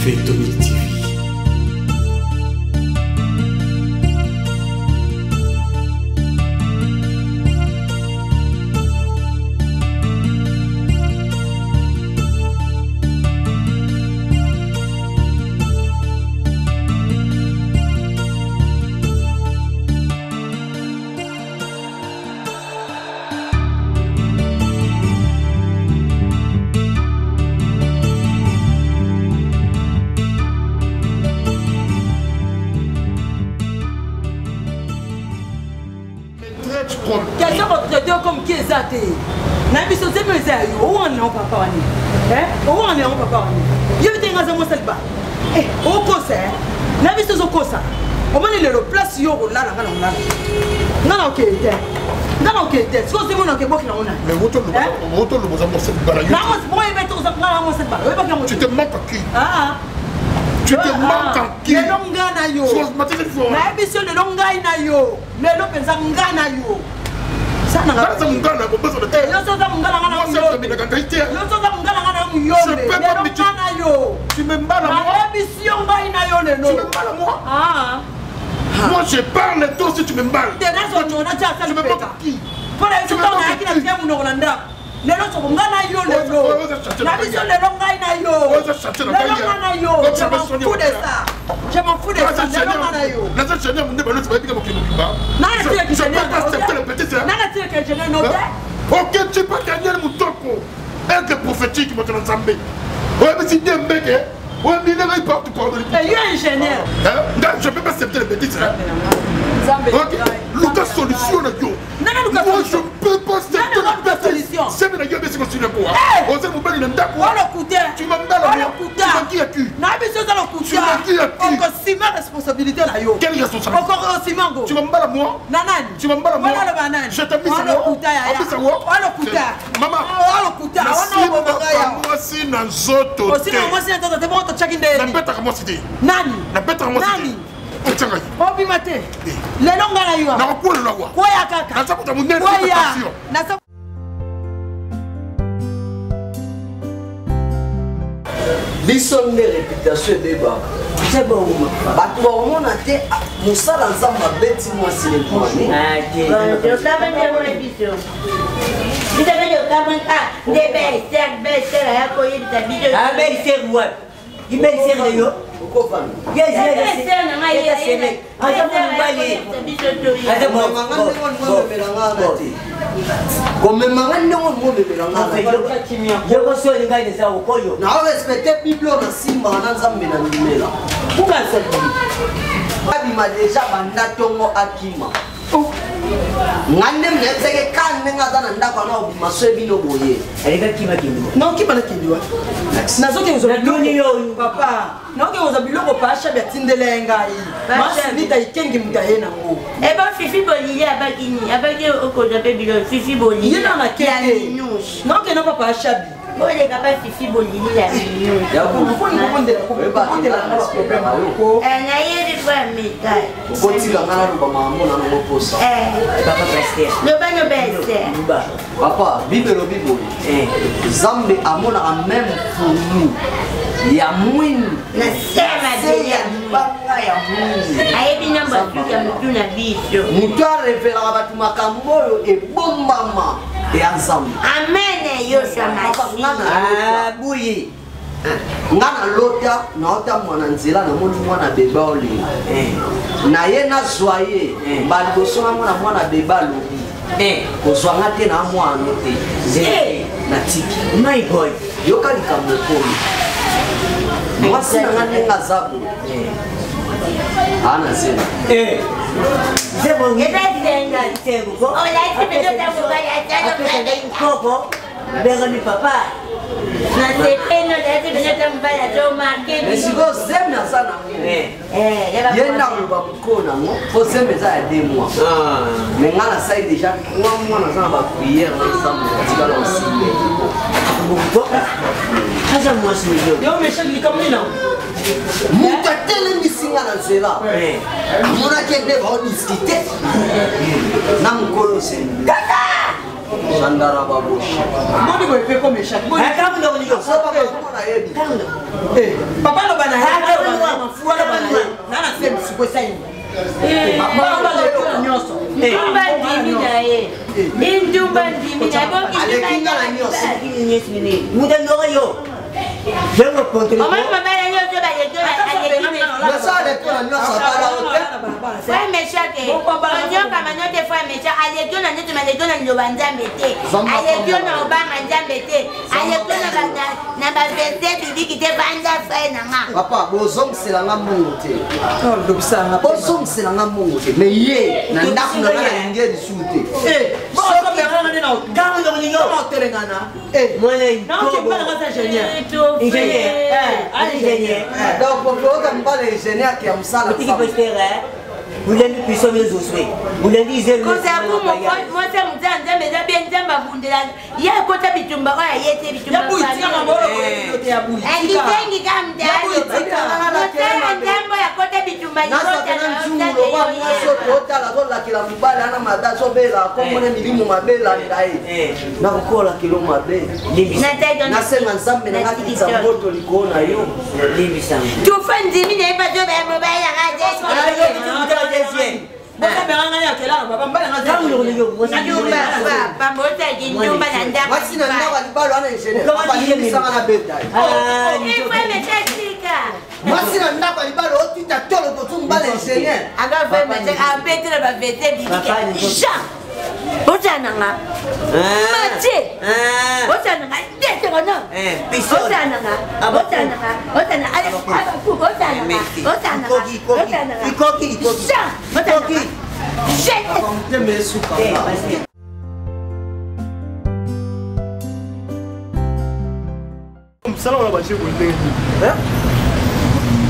Vetonic TV. Quelqu'un va traiter comme qui est athée. N'a pas sauté mais c'est où on est en papa ni. Où on est en papa ni. Je vais te dire moi ça ba. Au concert. N'a pas sauté au concert. On va aller le place yo là là là. Non OK. Non OK. Si vous avez mon OK bon qui là on a. Mais moto le besoin pour cette balle. Non, moi il met tout ça là moi cette balle. Tu te manques à qui? Tu te manques à qui? Le longa na yo. Na emission le longa na yo. Le lo pensa nga na yo. Ça n'a pas de mungana pour besoin de terre. Yo so za mungana na yo. Yo so za mungana na yo. Je peux pas me yo. Tu me balles à moi. Na émission ngai na yo le no. Tu me balles à moi. Moi je parle toi si tu me balles. T'es là sur na tia ça. Tu me balles à qui? Pour les tout temps na qui na tia mu no landa. Le lo so mungana yo le no. Na émission le longa na yo. Le longa na yo. Je m'en fous de ça. Je m'en fous de ça. Le longa na yo. La seule chaîne on est balance pas dire que je je peux pas accepter le petit ça. Ok, tu peux gagner le mouton. Un prophétique qui m'a ensemble. Ouais, mais si tu es un mec, ouais, mais il porte pour le. Et il est ingénieur. Je peux pas accepter le petit ça. Ok, Lucas solution là yo. Moi je peux pas accepter le petit. C'est bien yo mais c'est continuer quoi. On sait vous parler d'un d'accord. On le coûte. Tu m'embelles à moi. Tu m'as qui à qui? Non, mais c'est ça le coûte. Tu m'as qui à qui? Encore si ma responsabilité là yo. Quelle responsabilité? Encore aussi mango. Tu m'embelles à moi? Nanani. Tu m'embelles à moi? Je t'ai mis ça. On le coûte. Maman. On le coûte. Moi si dans zoto. Aussi non moi si dans zoto. C'est bon tu check in. Na beta comment c'était? Nani. Na beta comment c'était? Obi mate. Le longa na yo. Na ko le lawa. Kwa ya kaka. Na sakuta munene passion. Na L'issue de réputation est débat. C'est bon. Bato on a été musala nzamba beti moi c'est le point. Je t'avais dit mon émission. Je t'avais dit au des belles à coller de ta vidéo. Ah belle c'est ouais. Il belle c'est yo. Yes, ngande mnezeke kane ngazana ndako na obima swebino boye aleka kima kimbo non ki bana kindiwa nazoke uzo nuni yo papa nazoke uzo biloko pasha bya tindele ngai masha nita ikengi mutayena ngo ba fifi bolili abaki okoza pe bilo fifi bolili yena na kenge nazoke na papa shabi Boleh kapal fifi bolili la minyo. Ya ko ndela ko problème ayoko. Na ye di kwa meta. Ko tila ngana ruba mamu na ngo posa. Papa pasteur. Le ba no beste. Papa, bibelo biboli. Zambe amona a même fourni. Ya mwini. Na sema de ya banga ya mwini. Ayebi namba tu ya mutu na biso. Mutu a revela batu makambo yo e bombama. Et ensemble. Amen yo samasi. Ah buyi. Ngana lota na ota mwana nzela na moni mwana beba oli. Na ye na zoye. Bali bosona mwana beba lobi. Kozwanga te na mwana te. Na tiki. My boy. Yoka likamokoni. Mwasi na ngane ngazabu. Ana zela. C'est bon. Et là, c'est bon. On a été de ta Coco, Bérénice papa. Na sepeno dati beneta mbaya to market. Mais si vous aimez ça na yenda ruba mukona mo faut aimer ça ya 2 mois. Mais ngana ça déjà 3 mois na ça ba prière ensemble tika la aussi. Kaza moi c'est mieux. Yo mais chali comme ni non. Muta tele misinga na zela. Amona kende ba discuter. Na mukolo sen. Chandara Baboshi. Moi, je fais comme échec. Moi, Ah, quand on est Ça va pas nayebi. papa, le banana. Papa, bozong c'est la ngamonte. Bozong c'est la ngamonte. Mais yé, na ndaku na na ngé di soute. Donc, pour que pas l'ingénieur qui a ça là. Vous l'avez pu sauver les ossuaires. Vous l'avez dit, moi, c'est il y a un côté bitumba, il y a des bitumba.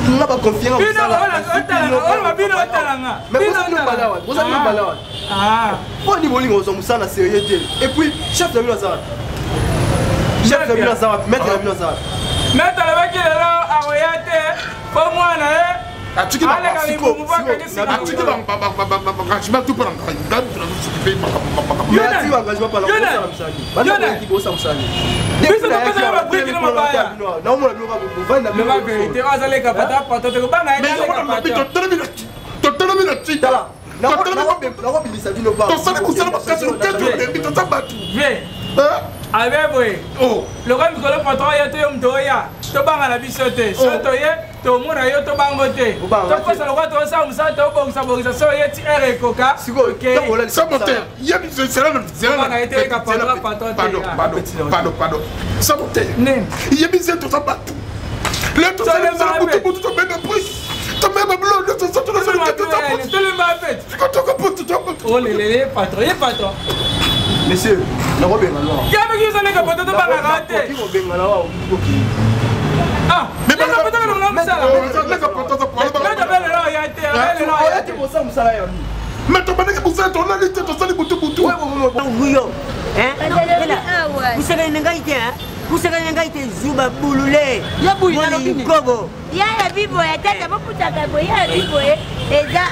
On n'a pas confiance. Et puis, chef de village, chef de village, maître de village. Maître de avec vous, le roi Nicolas Patron a été un doya, to banga la bisote, sotoye, to mura yo to bangote. To passe le roi to sa musa to bong sa bong sa so yeti ere koka. OK. Ça monte. Il y a c'est là pardon. Ça monte. Il y a mis tout ça partout. Là tout ça tout même pris. Tu même bleu, tout ça tout ça tout le m'a fait. Oh les patron. Monsieur, le Robin alors. Il y a qui ça les capotes de bangarate. Ah, mais pas la pote de l'homme ça. Les capotes de pote. Mais tu belle là, il y a été, elle là. Il y a qui ça ça là. Mais tu pas que vous êtes on a les têtes ça les boutou. Ouais. Hein? Vous savez n'engaïté hein? Vous savez n'engaïté Zuba Bouloulé. Ya bouilla na bini. Kobo. Ya la bibo ya tata bokuta kabo ya bibo eza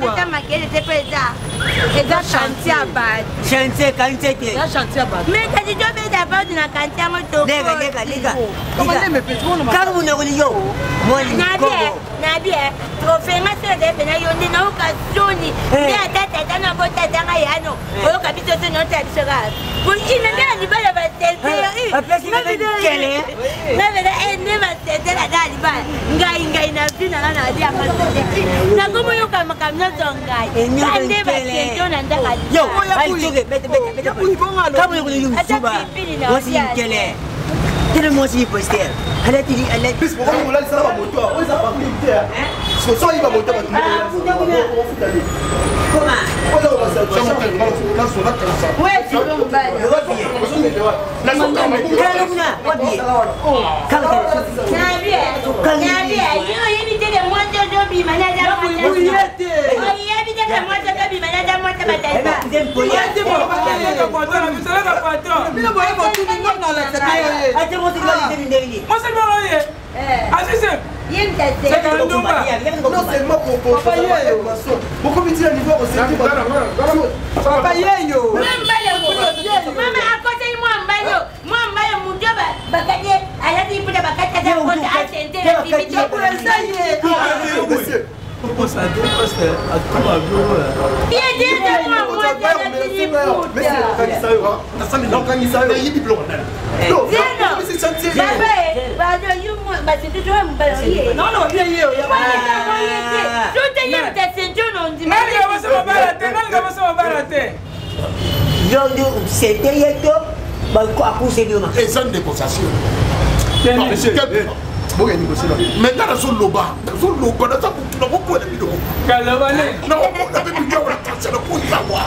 tata makele te pesa. Eza chantier abad. Chantier quantité. Ya chantier abad. Mais quand tu dois mettre d'abord dans la chantier moto. Lega. Comment les me pète mon Car vous ne voulez yo. Moi Nabi trophée ma sœur de na yonde na okazoni. Mais tata na bota tanga yano. Oyo kabito se no tata sera. Pour inenda ni bala ba tete. Na veda ene ma tete la dali ba. Ngai na vina na dia ma tete. Na komo yo kama kamna zongai. Ande ba tete na ndaka. Yo, bete. Comme vous voulez yo. Moi c'est quelle tellement si poster. Elle dit plus pour vous là ça va moto. On ça va vite. Ce soir il va monter va Non, c'est moi pour papa Yeyo. Beaucoup de dire niveau aussi. Papa Yeyo. Maman, à côté de moi, moi, mon Dieu, Bakadé, elle a dit pour la Bakadé, elle a dit Pourquoi ça dépasse à tout à bureau? Il est dit de moi, mais c'est la salle de l'organisation. Il y a des blancs. Non, c'est chantier. C'est toujours un ballonnier. Non, non, bien hier. Tout est hier, ta ceinture, on dit. C'était hier, à pousser de Et ça une négociation. Maintenant, dans son loba, dans son loba, dans sa boucle, dans son point de vue. Non, on avait mis dans la trace, c'est le point de savoir.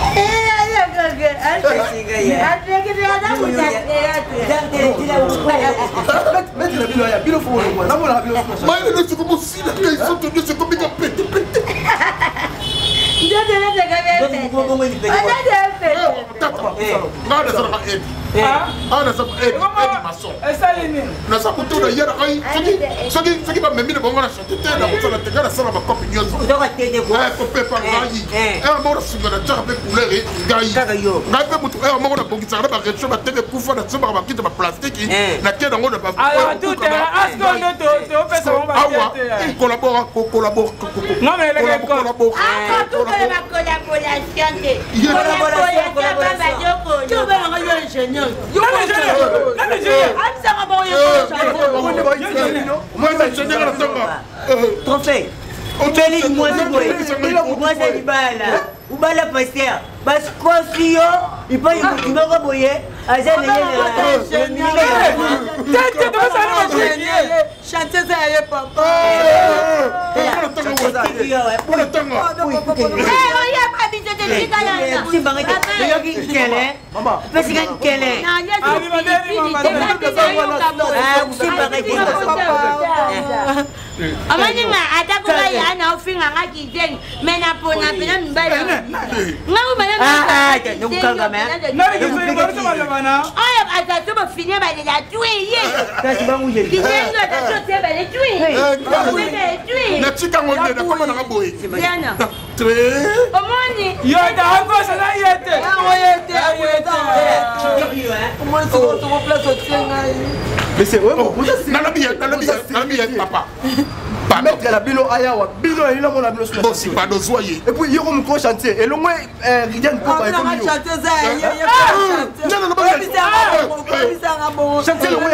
Trophée. Félix, moi c'est du bal. Ou bal la pasteur. Parce que si il peut y avoir chanter ça y est papa. Amanima atakuba yana ofinga ngakizeni mena pona pena mbala ngawu mena nukanga me aya atatuba finia bale la tuye kasi banguje kinyengo atatote bale tuye na tika ngone na kama na kaboye yana omoni yo da ko sana yete mais c'est vraiment papa. Mettre la bilo ayawa, bilo il a mon ablo sur bon, c'est pas de soyer. Et puis il y a un chantier et le moins rien pour pas comme yo. Non non non pas chantier le moins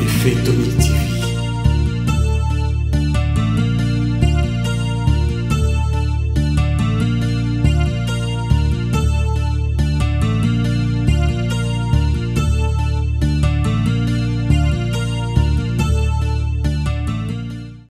Effet